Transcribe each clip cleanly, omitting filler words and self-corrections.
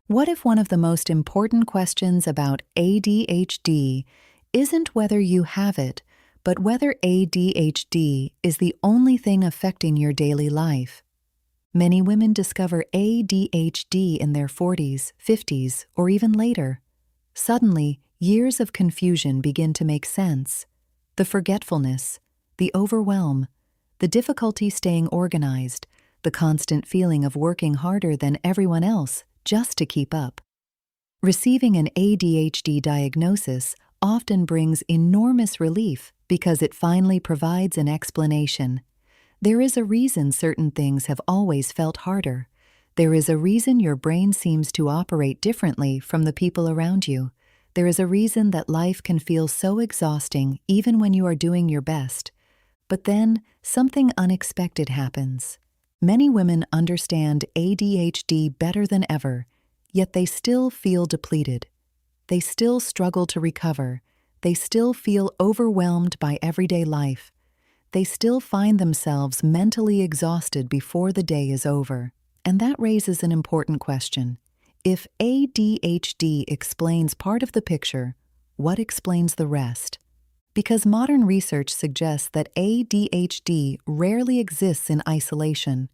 What if one of the most important questions about ADHD isn't whether you have it, but whether ADHD is the only thing affecting your daily life? Many women discover ADHD in their 40s, 50s, or even later. Suddenly, years of confusion begin to make sense. The forgetfulness, the overwhelm, the difficulty staying organized, the constant feeling of working harder than everyone else just to keep up. Receiving an ADHD diagnosis often brings enormous relief because it finally provides an explanation. There is a reason certain things have always felt harder. There is a reason your brain seems to operate differently from the people around you. There is a reason that life can feel so exhausting even when you are doing your best. But then, something unexpected happens. Many women understand ADHD better than ever, yet they still feel depleted. They still struggle to recover. They still feel overwhelmed by everyday life. They still find themselves mentally exhausted before the day is over. And that raises an important question. If ADHD explains part of the picture, what explains the rest? Because modern research suggests that ADHD rarely exists in isolation.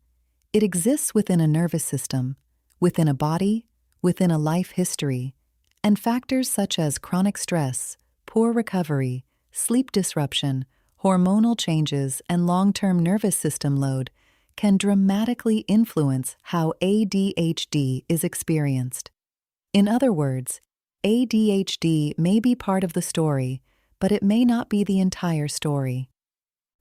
It exists within a nervous system, within a body, within a life history, and factors such as chronic stress, poor recovery, sleep disruption, hormonal changes, and long-term nervous system load can dramatically influence how ADHD is experienced. In other words, ADHD may be part of the story, but it may not be the entire story.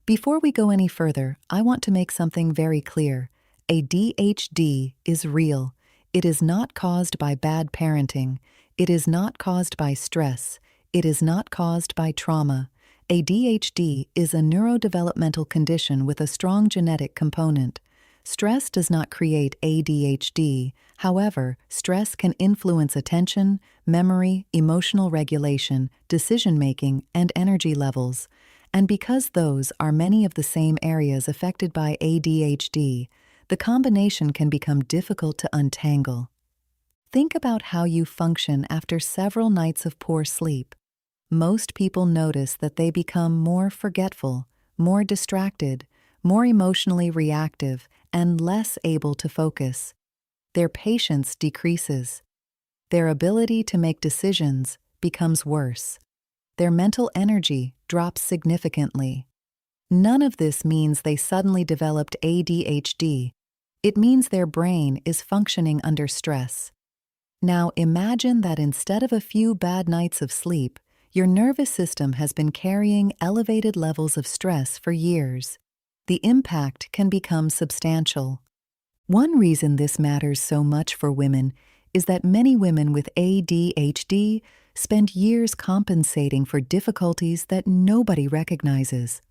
Before we go any further, I want to make something very clear. ADHD is real. It is not caused by bad parenting. It is not caused by stress. It is not caused by trauma. ADHD is a neurodevelopmental condition with a strong genetic component. Stress does not create ADHD. However, stress can influence attention, memory, emotional regulation, decision-making, and energy levels. And because those are many of the same areas affected by ADHD, the combination can become difficult to untangle. Think about how you function after several nights of poor sleep. Most people notice that they become more forgetful, more distracted, more emotionally reactive, and less able to focus. Their patience decreases. Their ability to make decisions becomes worse. Their mental energy drops significantly. None of this means they suddenly developed ADHD. It means their brain is functioning under stress. Now imagine that instead of a few bad nights of sleep, your nervous system has been carrying elevated levels of stress for years. The impact can become substantial. One reason this matters so much for women is that many women with ADHD spend years compensating for difficulties that nobody recognizes.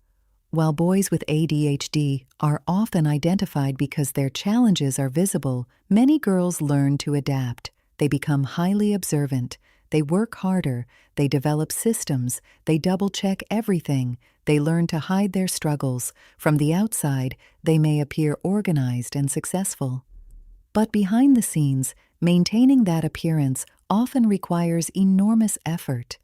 While boys with ADHD are often identified because their challenges are visible, many girls learn to adapt. They become highly observant. They work harder, they develop systems, they double-check everything, they learn to hide their struggles. From the outside, they may appear organized and successful. But behind the scenes, maintaining that appearance often requires enormous effort.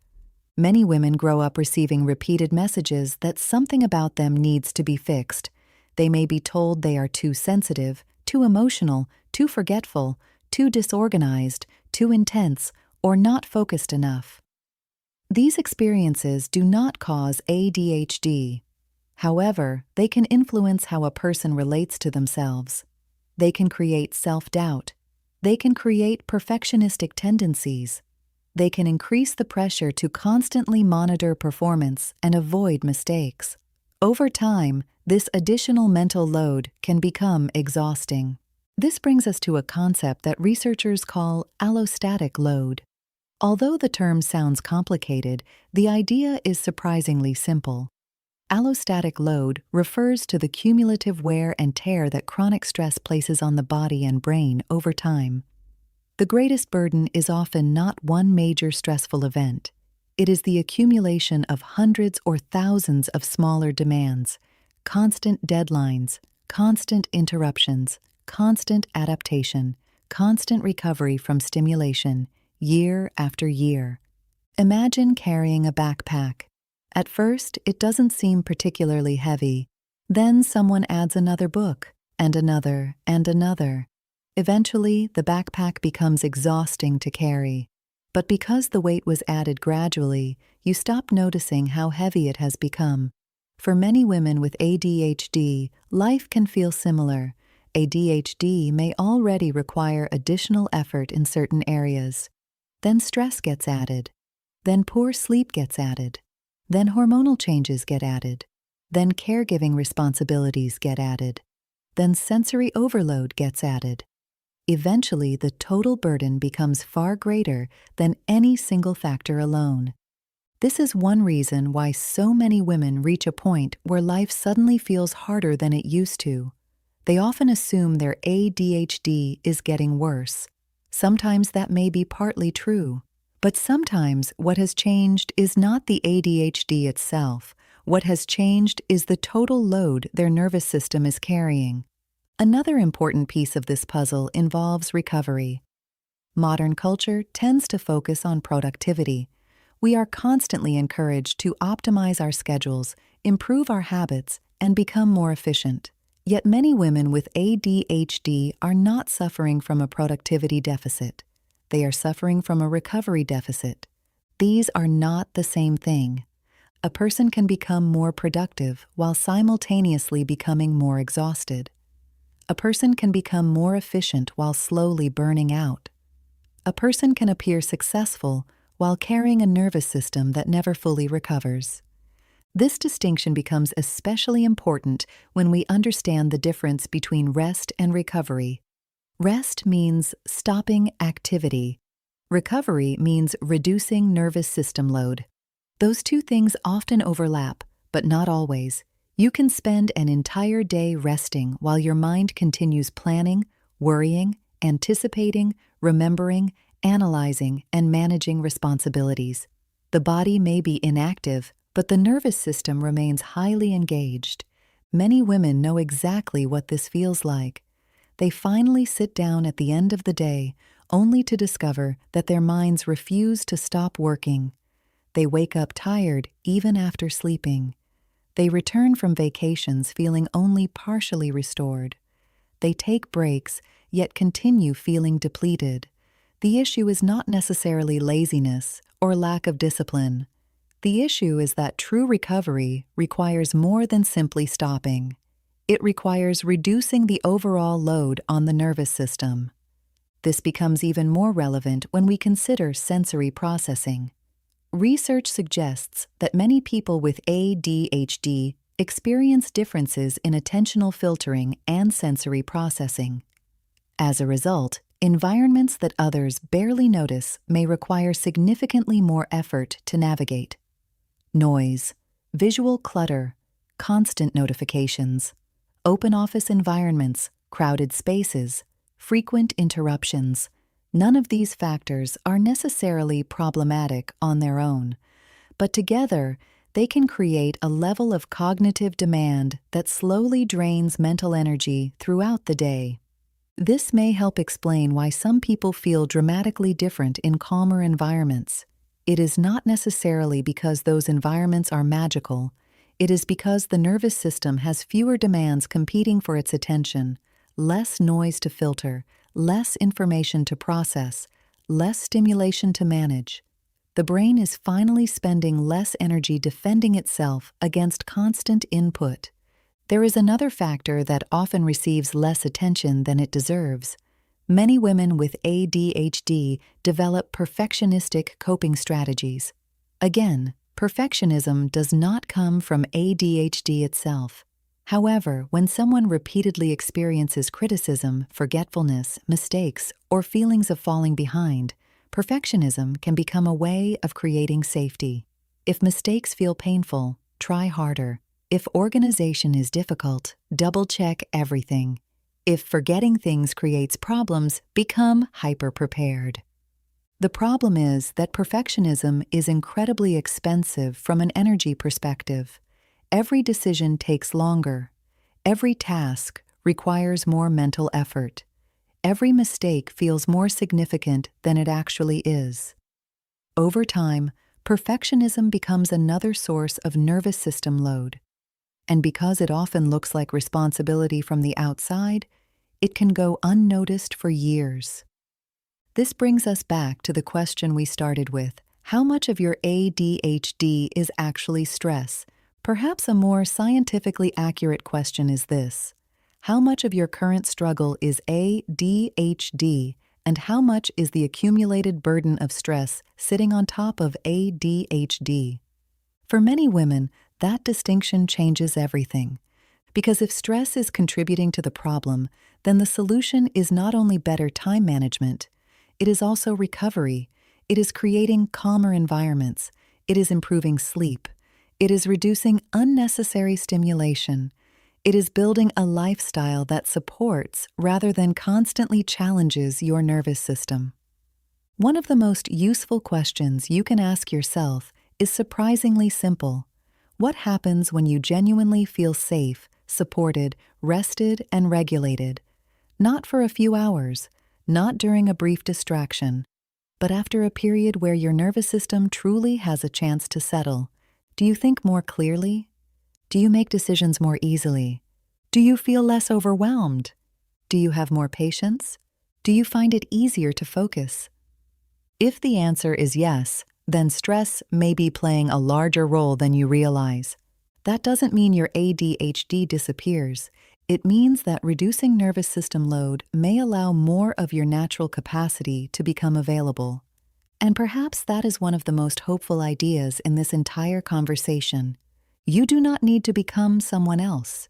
Many women grow up receiving repeated messages that something about them needs to be fixed. They may be told they are too sensitive, too emotional, too forgetful, too disorganized, too intense, or not focused enough. These experiences do not cause ADHD. However, they can influence how a person relates to themselves. They can create self-doubt. They can create perfectionistic tendencies. They can increase the pressure to constantly monitor performance and avoid mistakes. Over time, this additional mental load can become exhausting. This brings us to a concept that researchers call allostatic load. Although the term sounds complicated, the idea is surprisingly simple. Allostatic load refers to the cumulative wear and tear that chronic stress places on the body and brain over time. The greatest burden is often not one major stressful event. It is the accumulation of hundreds or thousands of smaller demands, constant deadlines, constant interruptions, constant adaptation, constant recovery from stimulation, year after year. Imagine carrying a backpack. At first, it doesn't seem particularly heavy. Then someone adds another book, and another, and another. Eventually, the backpack becomes exhausting to carry. But because the weight was added gradually, you stop noticing how heavy it has become. For many women with ADHD, life can feel similar. ADHD may already require additional effort in certain areas. Then stress gets added. Then poor sleep gets added. Then hormonal changes get added. Then caregiving responsibilities get added. Then sensory overload gets added. Eventually, the total burden becomes far greater than any single factor alone. This is one reason why so many women reach a point where life suddenly feels harder than it used to. They often assume their ADHD is getting worse. Sometimes that may be partly true. But sometimes what has changed is not the ADHD itself. What has changed is the total load their nervous system is carrying. Another important piece of this puzzle involves recovery. Modern culture tends to focus on productivity. We are constantly encouraged to optimize our schedules, improve our habits, and become more efficient. Yet many women with ADHD are not suffering from a productivity deficit. They are suffering from a recovery deficit. These are not the same thing. A person can become more productive while simultaneously becoming more exhausted. A person can become more efficient while slowly burning out. A person can appear successful while carrying a nervous system that never fully recovers. This distinction becomes especially important when we understand the difference between rest and recovery. Rest means stopping activity. Recovery means reducing nervous system load. Those two things often overlap, but not always. You can spend an entire day resting while your mind continues planning, worrying, anticipating, remembering, analyzing, and managing responsibilities. The body may be inactive, but the nervous system remains highly engaged. Many women know exactly what this feels like. They finally sit down at the end of the day, only to discover that their minds refuse to stop working. They wake up tired even after sleeping. They return from vacations feeling only partially restored. They take breaks, yet continue feeling depleted. The issue is not necessarily laziness or lack of discipline. The issue is that true recovery requires more than simply stopping. It requires reducing the overall load on the nervous system. This becomes even more relevant when we consider sensory processing. Research suggests that many people with ADHD experience differences in attentional filtering and sensory processing. As a result, environments that others barely notice may require significantly more effort to navigate. Noise, visual clutter, constant notifications, open office environments, crowded spaces, frequent interruptions. None of these factors are necessarily problematic on their own, but together they can create a level of cognitive demand that slowly drains mental energy throughout the day. This may help explain why some people feel dramatically different in calmer environments. It is not necessarily because those environments are magical. It is because the nervous system has fewer demands competing for its attention, less noise to filter, less information to process, less stimulation to manage. The brain is finally spending less energy defending itself against constant input. There is another factor that often receives less attention than it deserves. Many women with ADHD develop perfectionistic coping strategies. Again, perfectionism does not come from ADHD itself. However, when someone repeatedly experiences criticism, forgetfulness, mistakes, or feelings of falling behind, perfectionism can become a way of creating safety. If mistakes feel painful, try harder. If organization is difficult, double-check everything. If forgetting things creates problems, become hyper-prepared. The problem is that perfectionism is incredibly expensive from an energy perspective. Every decision takes longer. Every task requires more mental effort. every mistake feels more significant than it actually is. Over time, perfectionism becomes another source of nervous system load. And because it often looks like responsibility from the outside, it can go unnoticed for years. This brings us back to the question we started with: how much of your ADHD is actually stress? Perhaps a more scientifically accurate question is this: how much of your current struggle is ADHD, and how much is the accumulated burden of stress sitting on top of ADHD? For many women, that distinction changes everything. Because if stress is contributing to the problem, then the solution is not only better time management, it is also recovery. It is creating calmer environments. It is improving sleep. It is reducing unnecessary stimulation. It is building a lifestyle that supports rather than constantly challenges your nervous system. One of the most useful questions you can ask yourself is surprisingly simple. What happens when you genuinely feel safe, supported, rested, and regulated? Not for a few hours, not during a brief distraction, but after a period where your nervous system truly has a chance to settle. Do you think more clearly? Do you make decisions more easily? Do you feel less overwhelmed? Do you have more patience? Do you find it easier to focus? If the answer is yes, then stress may be playing a larger role than you realize. That doesn't mean your ADHD disappears. It means that reducing nervous system load may allow more of your natural capacity to become available. And perhaps that is one of the most hopeful ideas in this entire conversation. You do not need to become someone else.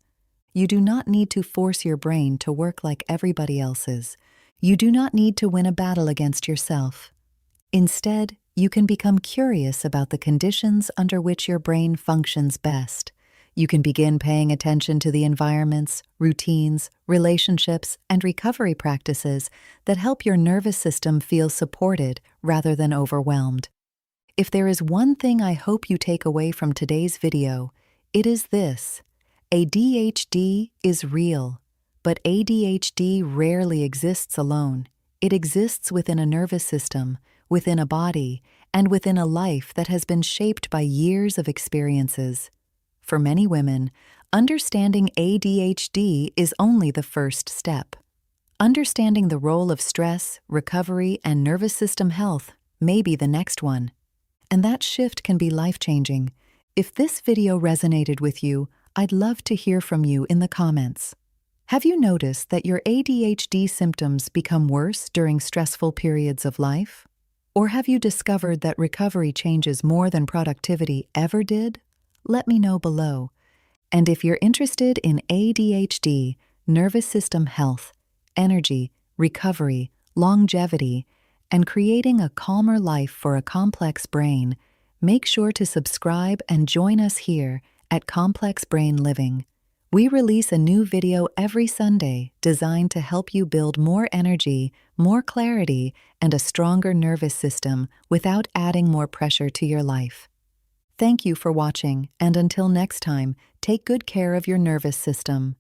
You do not need to force your brain to work like everybody else's. You do not need to win a battle against yourself. Instead, you can become curious about the conditions under which your brain functions best. You can begin paying attention to the environments, routines, relationships, and recovery practices that help your nervous system feel supported rather than overwhelmed. If there is one thing I hope you take away from today's video, it is this: ADHD is real, but ADHD rarely exists alone. It exists within a nervous system, within a body, and within a life that has been shaped by years of experiences. For many women, understanding ADHD is only the first step. Understanding the role of stress, recovery, and nervous system health may be the next one. And that shift can be life-changing. If this video resonated with you, I'd love to hear from you in the comments. Have you noticed that your ADHD symptoms become worse during stressful periods of life? Or have you discovered that recovery changes more than productivity ever did? Let me know below. And if you're interested in ADHD, nervous system health, energy, recovery, longevity, and creating a calmer life for a complex brain, make sure to subscribe and join us here at Complex Brain Living. We release a new video every Sunday designed to help you build more energy, more clarity, and a stronger nervous system without adding more pressure to your life. Thank you for watching, and until next time, take good care of your nervous system.